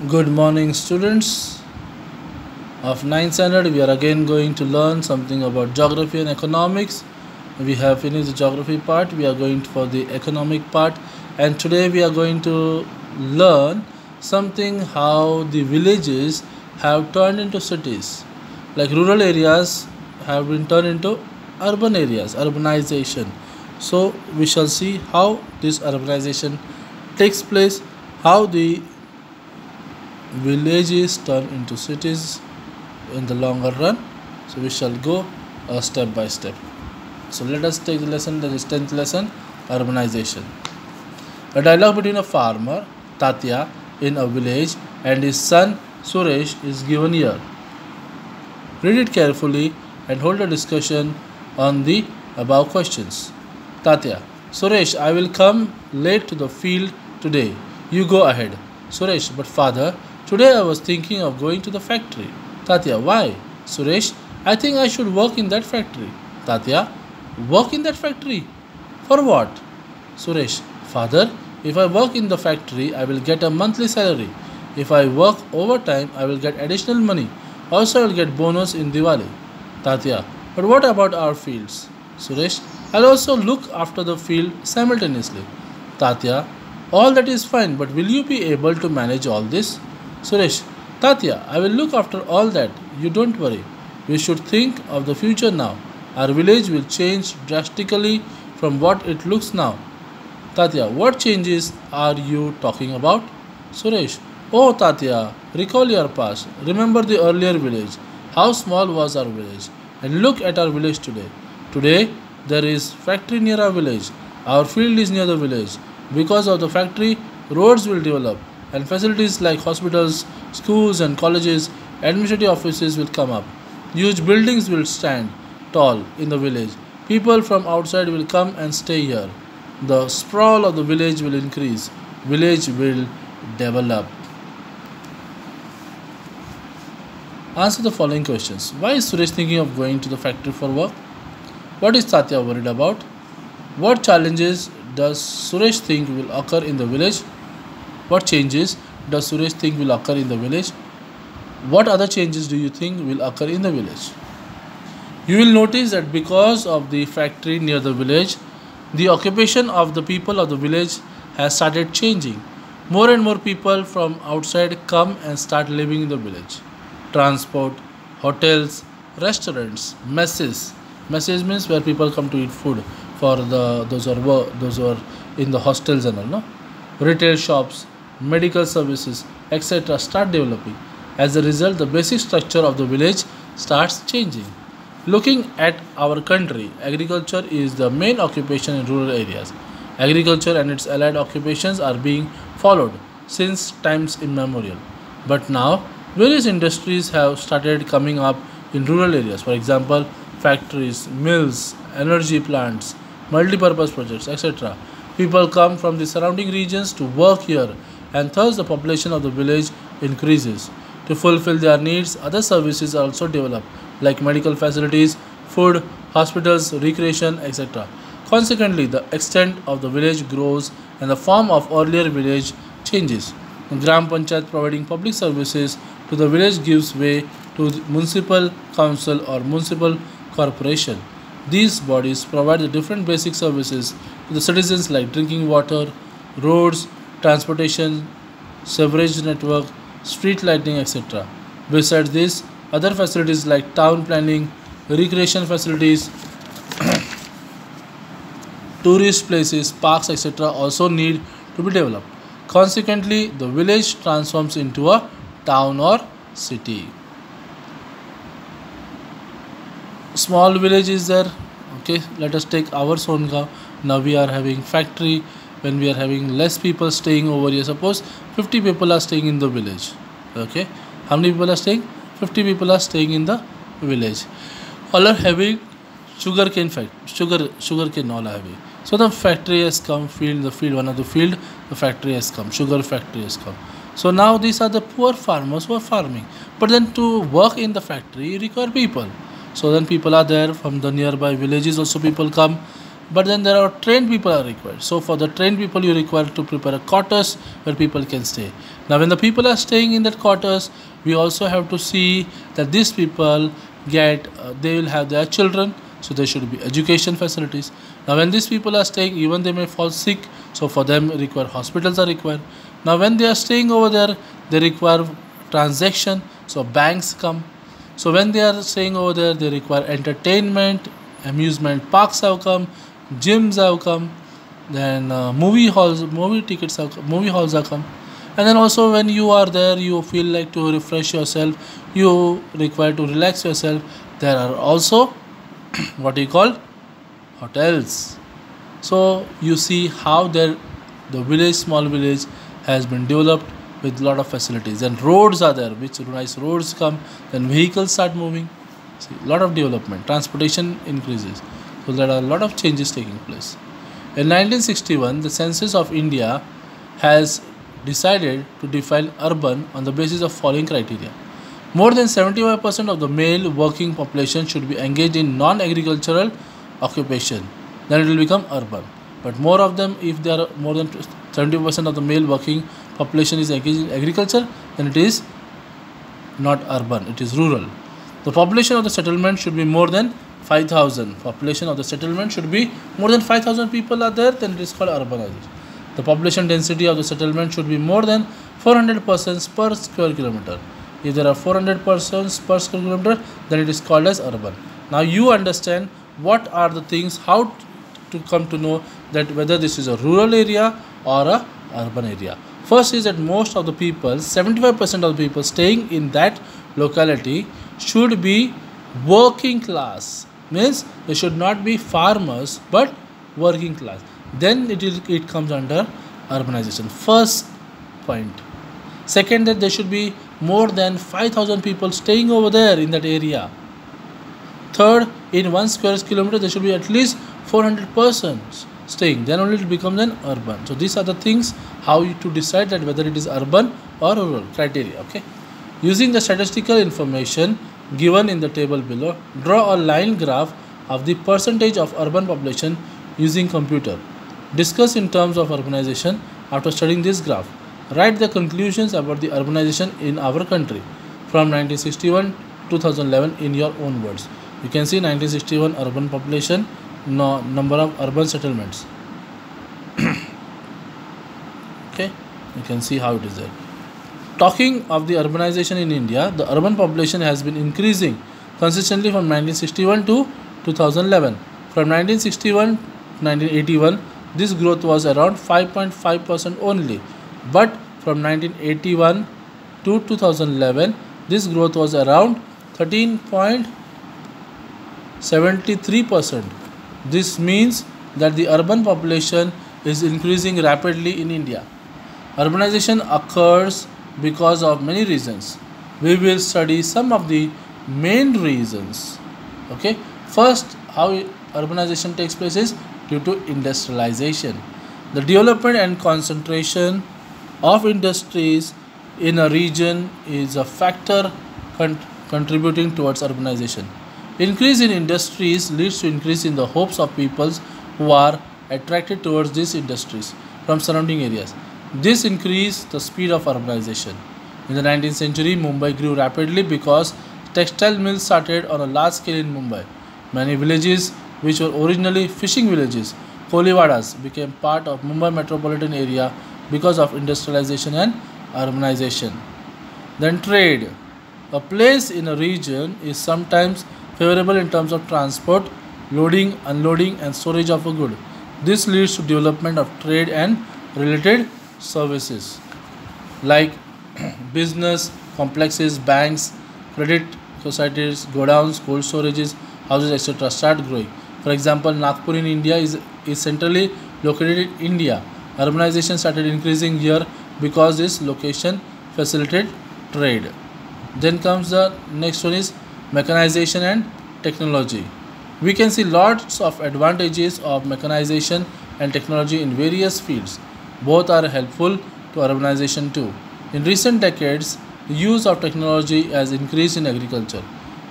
Good morning, students of 9th standard. We are again going to learn something about geography and economics. We have finished the geography part. We are going for the economic part, and today we are going to learn something how the villages have turned into cities, like rural areas have been turned into urban areas, urbanization. So we shall see how this urbanization takes place, how the villages turn into cities in the longer run. So we shall go step by step. So let us take the lesson, that is 10th lesson, urbanization. A dialogue between a farmer, Tatya, in a village and his son Suresh is given here. Read it carefully and hold a discussion on the above questions. Tatya: Suresh, I will come late to the field today. You go ahead. Suresh: But father, today I was thinking of going to the factory. Tatya: Why? Suresh: I think I should work in that factory. Tatya: Work in that factory? For what? Suresh: Father, if I work in the factory, I will get a monthly salary. If I work overtime, I will get additional money. Also, I will get bonus in Diwali. Tatya: But what about our fields? Suresh: I'll also look after the field simultaneously. Tatya: All that is fine, but will you be able to manage all this? Suresh: Tatya, I will look after all that. You don't worry. We should think of the future now. Our village will change drastically from what it looks now. Tatya: What changes are you talking about? Suresh: Oh Tatya, recall your past. Remember the earlier village. How small was our village? And look at our village today. Today there is factory near our village. Our field is near the village. Because of the factory, roads will develop and facilities like hospitals, schools and colleges, administrative offices will come up. Huge buildings will stand tall in the village. People from outside will come and stay here. The sprawl of the village will increase. Village will develop. Answer the following questions. Why is Suresh thinking of going to the factory for work? What is Tatya worried about? What challenges does Suresh think will occur in the village? What changes does Suresh think will occur in the village? What other changes do you think will occur in the village? You will notice that because of the factory near the village, the occupation of the people of the village has started changing. More and more people from outside come and start living in the village. Transport, hotels, restaurants, messes. Messes means where people come to eat food for those who are in the hostels and all. No? Retail shops, medical services, etc. start developing. As a result, the basic structure of the village starts changing. Looking at our country, agriculture is the main occupation in rural areas. Agriculture and its allied occupations are being followed since times immemorial. But now, various industries have started coming up in rural areas. For example, factories, mills, energy plants, multi-purpose projects, etc. People come from the surrounding regions to work here, and thus the population of the village increases. To fulfill their needs, other services are also developed, like medical facilities, food, hospitals, recreation, etc. Consequently, the extent of the village grows and the form of earlier village changes. The Gram Panchayat providing public services to the village gives way to the municipal council or municipal corporation. These bodies provide the different basic services to the citizens like drinking water, roads, transportation, sewerage network, street lighting, etc. Besides this, other facilities like town planning, recreation facilities, tourist places, parks, etc. also need to be developed. Consequently, the village transforms into a town or city. Small village is there. Okay, let us take our Songaon. Now we are having factory. When we are having less people staying over here, suppose 50 people are staying in the village. Okay, how many people are staying? 50 people are staying in the village. All are having sugarcane factory, sugarcane all are having. So the factory has come, one of the field, the factory has come, sugar factory has come. So now these are the poor farmers who are farming. But then to work in the factory, you require people. So then people are there from the nearby villages also people come. But then there are trained people are required. So for the trained people you require to prepare a quarters where people can stay. Now, when the people are staying in that quarters, we also have to see that these people they will have their children, so there should be education facilities. Now, when these people are staying, even they may fall sick, so for them require hospitals are required. Now, when they are staying over there, they require transaction, so banks come. So when they are staying over there, they require entertainment, amusement parks have come, gyms have come, then movie tickets have come, movie halls have come. And then also when you are there, you feel like to refresh yourself, you require to relax yourself, there are also what you call hotels. So you see how the village, small village, has been developed with lot of facilities. And roads are there, which nice roads come, then vehicles start moving. See, lot of development, transportation increases. So there are a lot of changes taking place. In 1961, the census of India has decided to define urban on the basis of following criteria. More than 75% of the male working population should be engaged in non-agricultural occupation. Then it will become urban. But more of them, if there are more than 70% of the male working population is engaged in agriculture, then it is not urban, it is rural. The population of the settlement should be more than 5,000. Population of the settlement should be more than 5,000 people are there, then it is called urbanization. The population density of the settlement should be more than 400 persons per square kilometer. If there are 400 persons per square kilometer, then it is called as urban. Now you understand what are the things, how to come to know that whether this is a rural area or a urban area. First is that most of the people, 75% of the people staying in that locality should be working class. Means they should not be farmers but working class. Then it comes under urbanization. First point. Second, that there should be more than 5,000 people staying over there in that area. Third, in 1 square kilometer there should be at least 400 persons staying. Then only it becomes an urban. So these are the things how you to decide that whether it is urban or rural criteria. Okay. Using the statistical information given in the table below, draw a line graph of the percentage of urban population using computer. Discuss in terms of urbanization after studying this graph. Write the conclusions about the urbanization in our country from 1961 to 2011 in your own words. You can see 1961 urban population, number of urban settlements. Okay, you can see how it is there. Talking of the urbanization in India, the urban population has been increasing consistently from 1961 to 2011. From 1961 to 1981, this growth was around 5.5% only. But from 1981 to 2011, this growth was around 13.73%. This means that the urban population is increasing rapidly in India. Urbanization occurs because of many reasons. We will study some of the main reasons. Okay. First, how urbanization takes place is due to industrialization. The development and concentration of industries in a region is a factor contributing towards urbanization. Increase in industries leads to increase in the hopes of peoples who are attracted towards these industries from surrounding areas. This increased the speed of urbanization. In the 19th century, Mumbai grew rapidly because textile mills started on a large scale in Mumbai. Many villages which were originally fishing villages, Koliwadas, became part of Mumbai metropolitan area because of industrialization and urbanization. Then trade. A place in a region is sometimes favorable in terms of transport, loading, unloading and storage of a good. This leads to development of trade and related services like business complexes, banks, credit societies, godowns, cold storages, houses, etc. start growing. For example, Nagpur in India is centrally located in India. Urbanization started increasing here because this location facilitated trade. Then comes the next one is mechanization and technology. We can see lots of advantages of mechanization and technology in various fields. Both are helpful to urbanization too. In recent decades, the use of technology has increased in agriculture.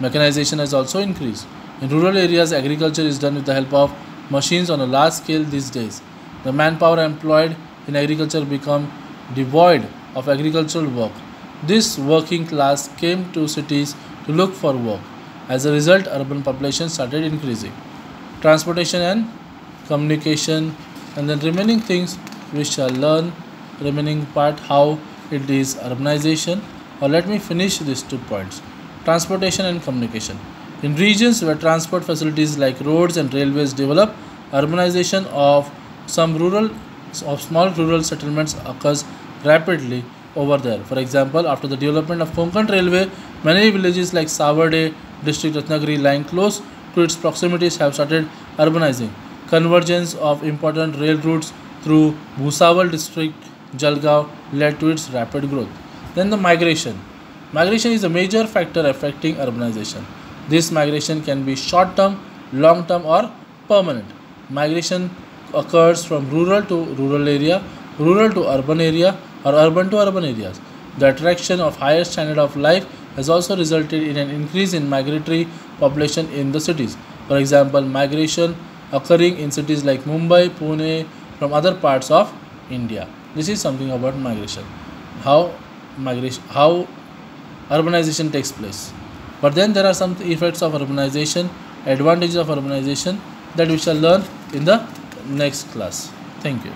Mechanization has also increased. In rural areas, agriculture is done with the help of machines on a large scale these days. The manpower employed in agriculture become devoid of agricultural work. This working class came to cities to look for work. As a result, urban population started increasing. Transportation and communication, and then remaining things we shall learn, remaining part how it is urbanization. Or let me finish these 2 points. Transportation and communication. In regions where transport facilities like roads and railways develop, urbanization some rural small rural settlements occurs rapidly over there. For example, after the development of Konkan Railway, many villages like Savade district Ratnagiri lying close to its proximities have started urbanizing. Convergence of important rail routes through Bhusawal district, Jalgaon led to its rapid growth. Then the migration. Migration is a major factor affecting urbanization. This migration can be short term, long term, or permanent. Migration occurs from rural to rural area, rural to urban area, or urban to urban areas. The attraction of higher standard of life has also resulted in an increase in migratory population in the cities. For example, migration occurring in cities like Mumbai, Pune, from other parts of India. This is something about migration. How urbanization takes place. But then there are some effects of urbanization, advantages of urbanization that we shall learn in the next class. Thank you.